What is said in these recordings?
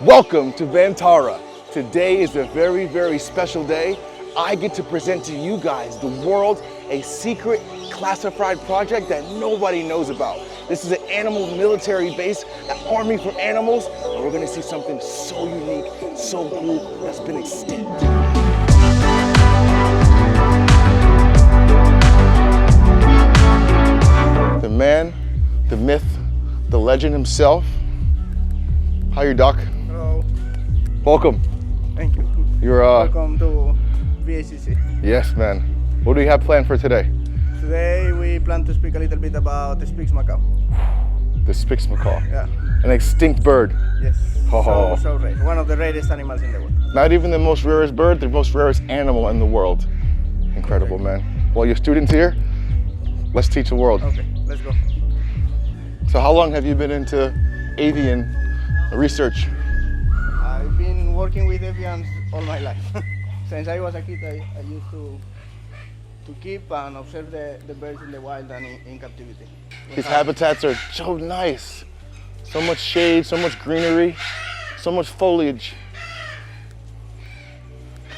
Welcome to Ventara. Today is a very, very special day. I get to present to you guys, the world, a secret classified project that nobody knows about. This is an animal military base, an army for animals, and we're gonna see something so unique, so cool, that's been extinct. The man, the myth, the legend himself. How are you, Doc? Hello. Welcome. Thank you. You're Welcome to VACC. Yes, man. What do you have planned for today? Today we plan to speak a little bit about the Spix Macaw. The Spix Macaw. Yeah. An extinct bird. Yes. Oh. So rare. One of the rarest animals in the world. Not even the most rarest bird, the most rarest animal in the world. Incredible, man. Well, your students here, let's teach the world. Okay, let's go. So how long have you been into avian research? I've been working with avians all my life. Since I was a kid, I used to keep and observe the birds in the wild and in captivity. These habitats are so nice. So much shade, so much greenery, so much foliage.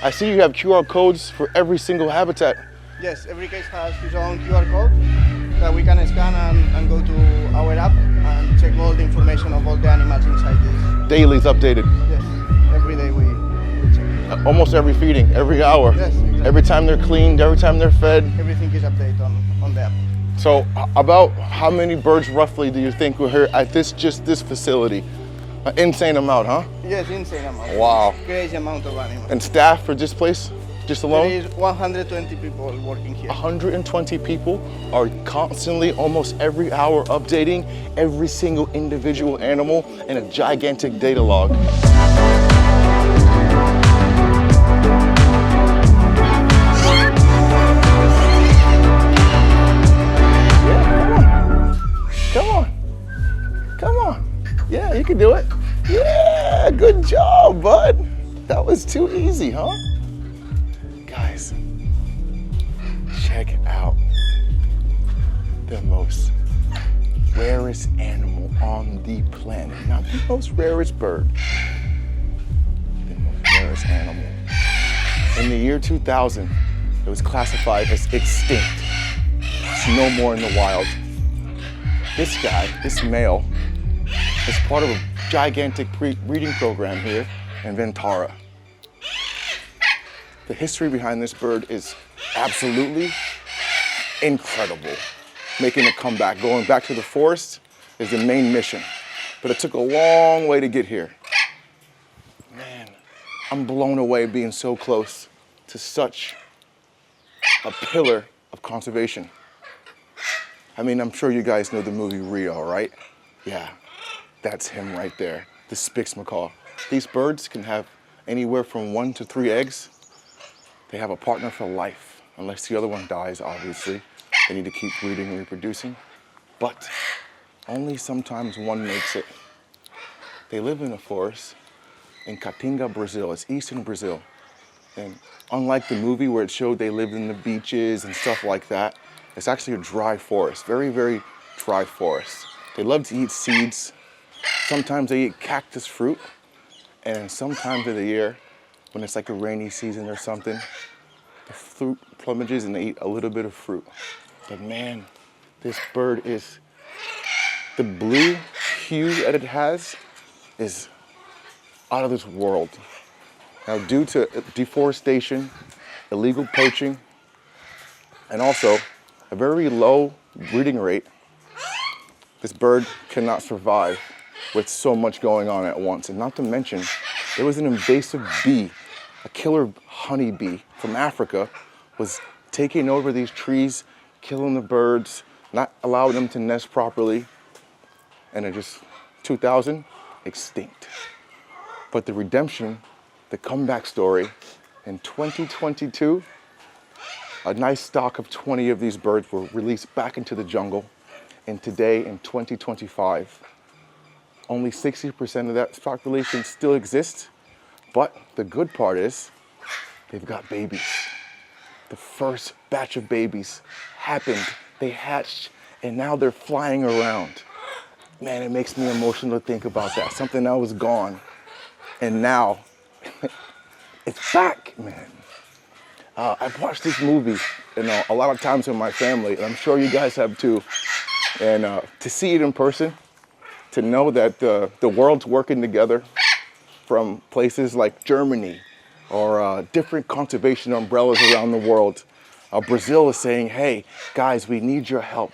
I see you have QR codes for every single habitat. Yes, every case has his own QR code that we can scan and go to our app and check all the information of all the animals inside this. Daily's updated. Yes, every day we check. Almost every feeding, every hour. Yes, exactly. Every time they're cleaned, every time they're fed. Everything is updated on the app. So about how many birds roughly do you think we're here at this facility? An insane amount, huh? Yes, insane amount. Wow. Crazy amount of animals. And staff for this place, just alone? There is 120 people working here. 120 people are constantly, almost every hour, updating every single individual animal in a gigantic data log. Yeah, you can do it. Yeah, good job, bud. That was too easy, huh? Guys, check out the most rarest animal on the planet. Not the most rarest bird, the most rarest animal. In the year 2000, it was classified as extinct. It's no more in the wild. This guy, this male, is part of a gigantic breeding program here in Ventara. The history behind this bird is absolutely incredible. Making a comeback, going back to the forest is the main mission. But it took a long way to get here. Man, I'm blown away being so close to such a pillar of conservation. I mean, I'm sure you guys know the movie Rio, right? Yeah. That's him right there, the Spix Macaw. These birds can have anywhere from 1 to 3 eggs. They have a partner for life, unless the other one dies, obviously. They need to keep breeding and reproducing. But only sometimes one makes it. They live in a forest in Caatinga, Brazil. It's eastern Brazil. And unlike the movie where it showed they lived in the beaches and stuff like that, it's actually a dry forest, very, very dry forest. They love to eat seeds. Sometimes they eat cactus fruit, and sometimes of the year, when it's like a rainy season or something, the fruit plumages and they eat a little bit of fruit. But man, this bird is, the blue hue that it has is out of this world. Now, due to deforestation, illegal poaching, and also a very low breeding rate, this bird cannot survive with so much going on at once. And not to mention, there was an invasive bee, a killer honeybee from Africa, was taking over these trees, killing the birds, not allowing them to nest properly. And it just, 2000, extinct. But the redemption, the comeback story, in 2022, a nice stock of 20 of these birds were released back into the jungle. And today, in 2025, only 60% of that population still exists. But the good part is, they've got babies. The first batch of babies happened. They hatched, and now they're flying around. Man, it makes me emotional to think about that. Something that was gone And now it's back, man. I've watched this movie, a lot of times with my family, and I'm sure you guys have too. And to see it in person, to know that the world's working together from places like Germany or different conservation umbrellas around the world. Brazil is saying, hey, guys, we need your help.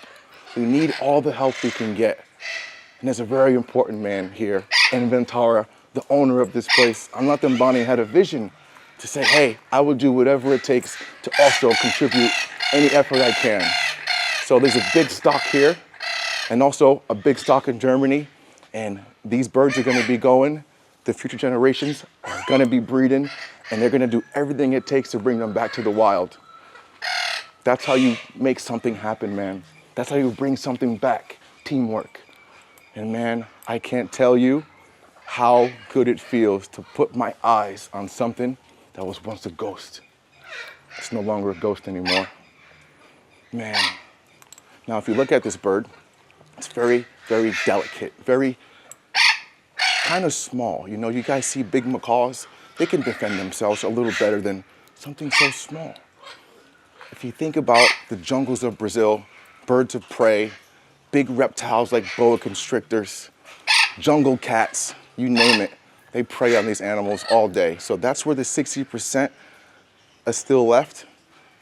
We need all the help we can get. And there's a very important man here in Ventara, the owner of this place. Anat Mbani had a vision to say, hey, I will do whatever it takes to also contribute any effort I can. So there's a big stock here and also a big stock in Germany. And these birds are going to be going. The future generations are going to be breeding, and they're going to do everything it takes to bring them back to the wild. That's how you make something happen, man. That's how you bring something back. Teamwork. And man, I can't tell you how good it feels to put my eyes on something that was once a ghost. It's no longer a ghost anymore. Man. Now, if you look at this bird, it's very, very delicate, very kind of small. You know, you guys see big macaws, they can defend themselves a little better than something so small. If you think about the jungles of Brazil, birds of prey, big reptiles like boa constrictors, jungle cats, you name it, they prey on these animals all day. So that's where the 60% is still left.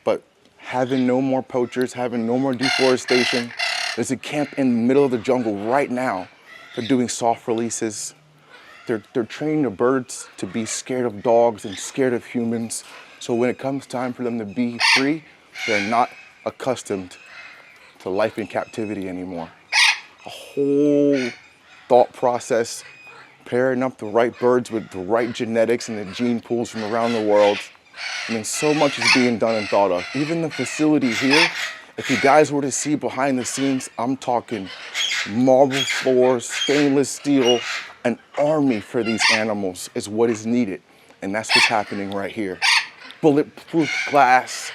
But having no more poachers, having no more deforestation, there's a camp in the middle of the jungle right now. They're doing soft releases. They're training the birds to be scared of dogs and scared of humans. So when it comes time for them to be free, they're not accustomed to life in captivity anymore. A whole thought process, pairing up the right birds with the right genetics and the gene pools from around the world. I mean, so much is being done and thought of. Even the facility here, if you guys were to see behind the scenes, I'm talking marble floors, stainless steel. An army for these animals is what is needed. And that's what's happening right here. Bulletproof glass,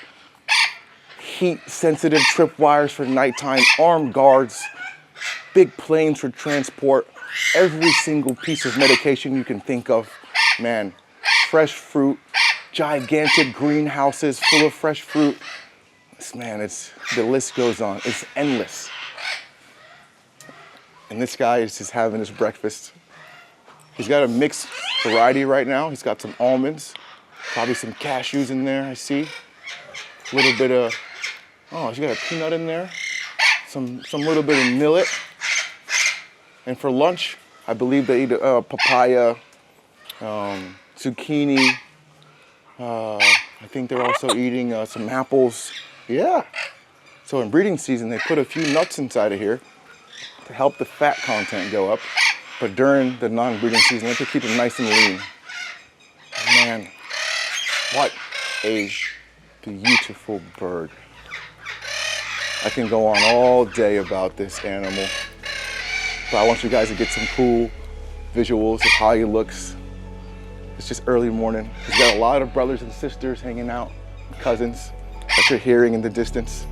heat-sensitive tripwires for nighttime, armed guards, big planes for transport, every single piece of medication you can think of. Man, fresh fruit, gigantic greenhouses full of fresh fruit. Man, the list goes on. It's endless. And this guy is just having his breakfast. He's got a mixed variety right now. He's got some almonds, probably some cashews in there, I see. A little bit of, oh, he's got a peanut in there. Some little bit of millet. And for lunch, I believe they eat papaya, zucchini. I think they're also eating some apples. Yeah. So in breeding season, they put a few nuts inside of here to help the fat content go up. But during the non-breeding season, they have to keep it nice and lean. Man, what a beautiful bird. I can go on all day about this animal, but I want you guys to get some cool visuals of how he looks. It's just early morning. He's got a lot of brothers and sisters hanging out, cousins that you're hearing in the distance.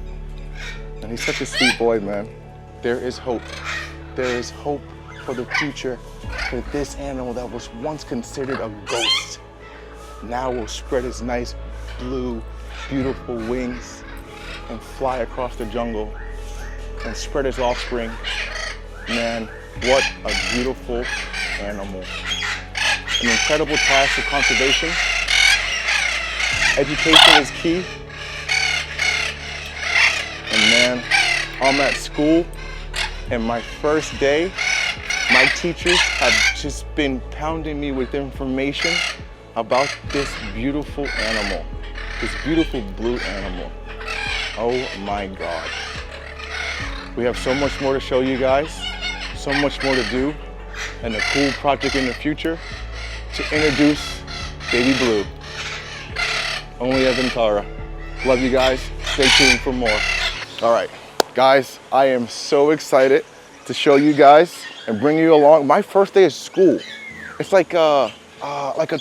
And he's such a sweet boy, man. There is hope. There is hope for the future for this animal that was once considered a ghost. Now will spread its nice blue, beautiful wings and fly across the jungle and spread its offspring. Man, what a beautiful animal. An incredible task of conservation. Education is key. And man, I'm at school and my first day, my teachers have just been pounding me with information about this beautiful animal, this beautiful blue animal. Oh my God. We have so much more to show you guys, so much more to do, and a cool project in the future to introduce Baby Blue. Only at Ventara. Love you guys. Stay tuned for more. All right, guys, I am so excited to show you guys and bring you along. My first day of school. It's like a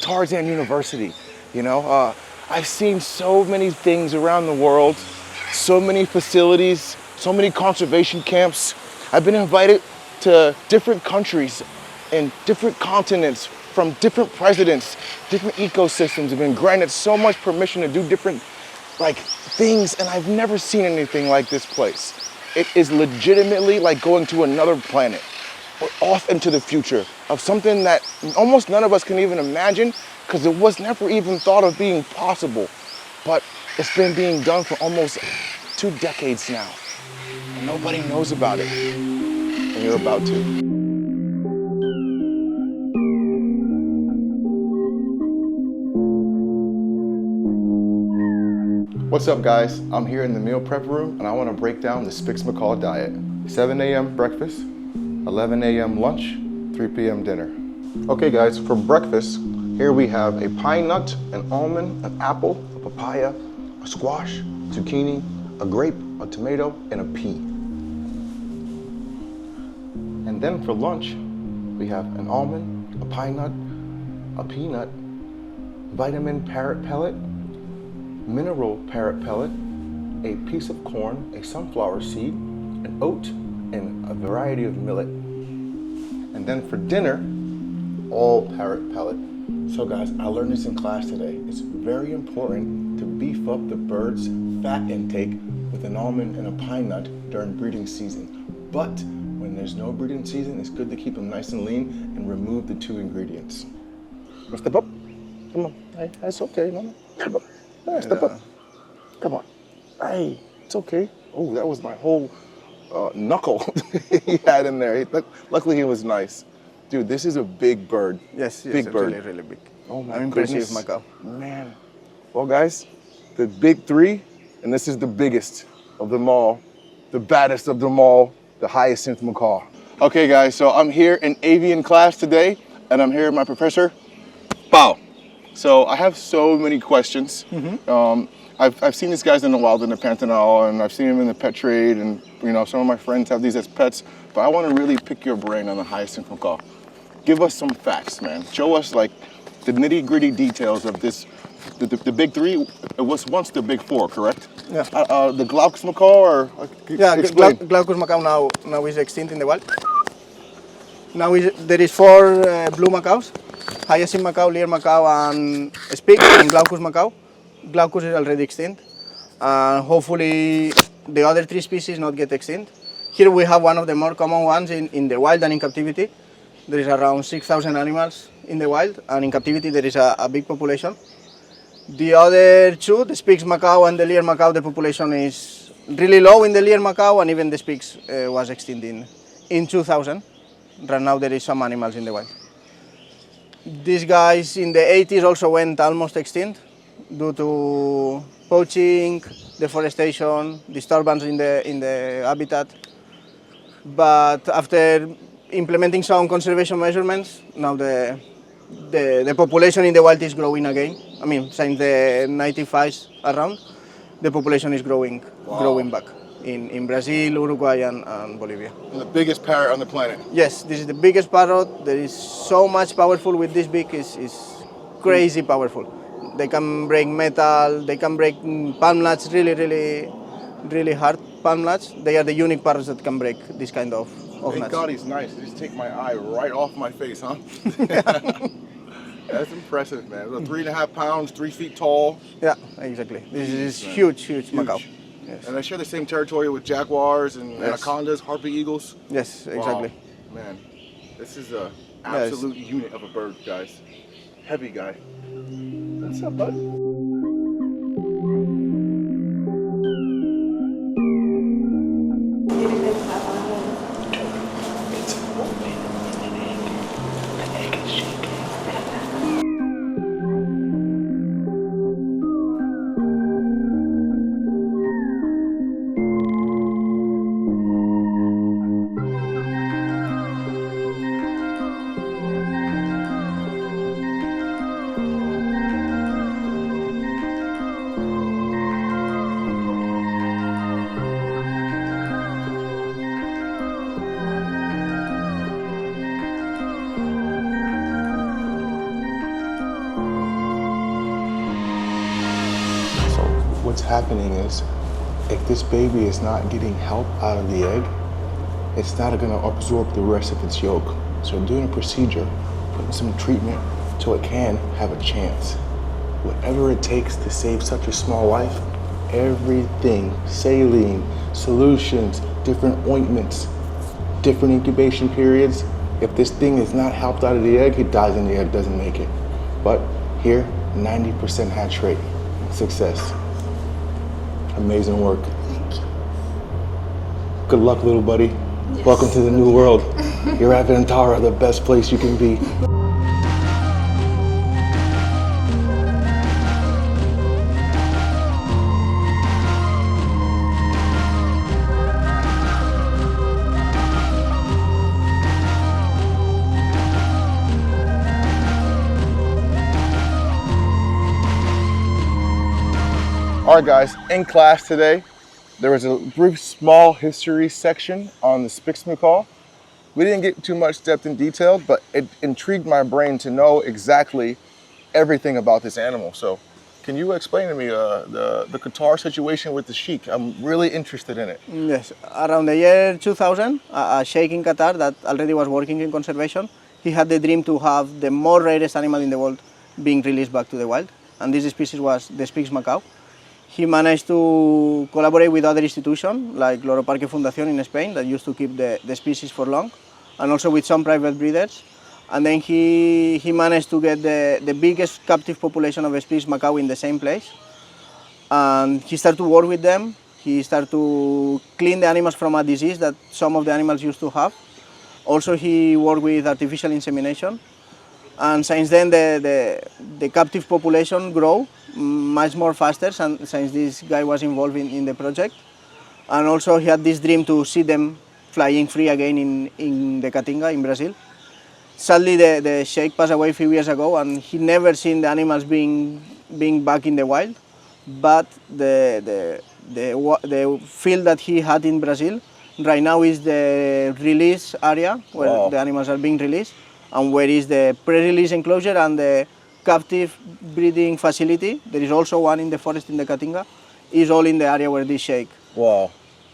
Tarzan University, you know? I've seen so many things around the world, so many facilities, so many conservation camps. I've been invited to different countries and different continents from different presidents, different ecosystems have been granted so much permission to do different like things, and I've never seen anything like this place. It is legitimately like going to another planet. We're off into the future of something that almost none of us can even imagine because it was never even thought of being possible. But it's been being done for almost 2 decades now. And nobody knows about it. And you're about to. What's up, guys? I'm here in the meal prep room and I want to break down the Spix Macaw diet. 7 a.m. breakfast, 11 a.m. lunch, 3 p.m. dinner. Okay guys, for breakfast, here we have a pine nut, an almond, an apple, a papaya, a squash, zucchini, a grape, a tomato, and a pea. And then for lunch, we have an almond, a pine nut, a peanut, vitamin parrot pellet, mineral parrot pellet, a piece of corn, a sunflower seed, an oat, and a variety of millet. And then for dinner, all parrot pellet. So guys, I learned this in class today. It's very important to beef up the bird's fat intake with an almond and a pine nut during breeding season. But when there's no breeding season, it's good to keep them nice and lean and remove the 2 ingredients. Step up. Come on. Hey, that's okay. No. Step up. Yeah, step up. Come on. Hey, it's okay. Oh, that was my whole knuckle he had in there. Luckily, he was nice. Dude, this is a big bird. Yes, big bird. Really, really big. Oh my Impressive goodness. macaw. Man. Well, guys, the big 3, and this is the biggest of them all, the baddest of them all, the Hyacinth Macaw. Okay, guys, so I'm here in avian class today, and I'm here with my professor, Pao. So I have so many questions. I've seen these guys in the wild in the Pantanal, and I've seen them in the pet trade, and some of my friends have these as pets, but I want to really pick your brain on the Hyacinth Macaw. Give us some facts, man. Show us like the nitty-gritty details of this. The big 3, it was once the big 4, correct? Yeah. The Glaucus Macaw, or Yeah, Glaucus Macaw now is extinct in the wild. Now there is 4 blue macaws: Hyacinth Macaw, Lear Macaw, and Spix, and Glaucus Macaw. Glaucus is already extinct. Hopefully the other 3 species not get extinct. Here we have one of the more common ones in the wild and in captivity. There is around 6,000 animals in the wild, and in captivity there is a big population. The other 2, the Spix Macaw and the Lear Macaw, the population is really low in the Lear Macaw, and even the Spix was extinct in 2000. Right now there is some animals in the wild. These guys in the 80s also went almost extinct due to poaching, deforestation, disturbance in the habitat. But after implementing some conservation measurements, now the population in the wild is growing again. I mean, since the 95s around, the population is growing back in Brazil, Uruguay, and Bolivia. And the biggest parrot on the planet. Yes, this is the biggest parrot. There is so much powerful with this beak. Is crazy powerful. They can break metal. They can break palm nuts. Really hard palm nuts. They are the unique parrots that can break this kind of Thank nuts. God he's nice. Just take my eye right off my face, huh? That's impressive, man. 3.5 pounds, 3 feet tall. Yeah, exactly. This is huge macaw. Yes. And they share the same territory with jaguars and Yes. anacondas, harpy eagles. Yes, exactly. Wow. Man, this is an absolute unit of a bird, guys. Heavy guy. What's up, bud? What's happening is, if this baby is not getting help out of the egg, it's not going to absorb the rest of its yolk. So doing a procedure putting some treatment so it can have a chance. Whatever it takes to save such a small life, everything, saline, solutions, different ointments, different incubation periods. If this thing is not helped out of the egg, it dies in the egg, doesn't make it. But here, 90% hatch rate, success. Amazing work. Thank you. Good luck, little buddy. Yes. Welcome to the new world. You're at Ventara, the best place you can be. All right, guys, in class today, there was a brief small history section on the Spix Macaw. We didn't get too much depth in detail, but it intrigued my brain to know exactly everything about this animal. So can you explain to me the Qatar situation with the sheik? I'm really interested in it. Yes, around the year 2000, a sheikh in Qatar that already was working in conservation, he had the dream to have the more rarest animal in the world being released back to the wild. And this species was the Spix Macaw. He managed to collaborate with other institutions like Loro Parque Fundación in Spain that used to keep the species for long, and also with some private breeders. And then he managed to get the biggest captive population of Spix Macaw in the same place. And he started to work with them. He started to clean the animals from a disease that some of the animals used to have. Also, he worked with artificial insemination. And since then, the captive population grew much more faster since this guy was involved in the project. And also he had this dream to see them flying free again in the Caatinga in Brazil. Sadly, the sheikh passed away a few years ago and he never seen the animals being back in the wild. But the field that he had in Brazil right now is the release area where the animals are being released, and where is the pre-release enclosure and the captive breeding facility. There is also one in the forest in the Caatinga. Is all in the area where this sheikh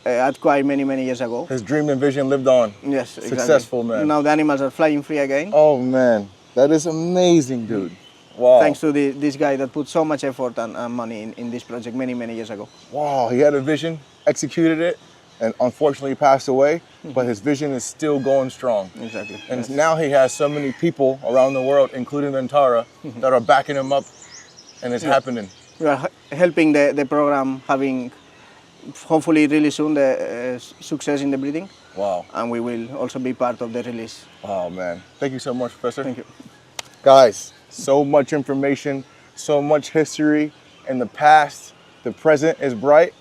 acquired many years ago. His dream and vision lived on. Yes, exactly. Successful, man. Now the animals are flying free again. Oh man, that is amazing, dude. Wow. Thanks to this guy that put so much effort and money in this project many years ago. Wow, he had a vision, executed it, and unfortunately passed away, but his vision is still going strong. Exactly. And now he has so many people around the world, including Ventara, that are backing him up, and it's happening. We are helping the program having, hopefully really soon, the success in the breeding. Wow. And we will also be part of the release. Oh man, thank you so much, Professor. Thank you. Guys, so much information, so much history in the past. The present is bright,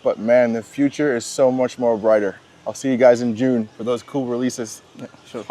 but man, the future is so much more brighter. I'll see you guys in June for those cool releases. Yeah, sure.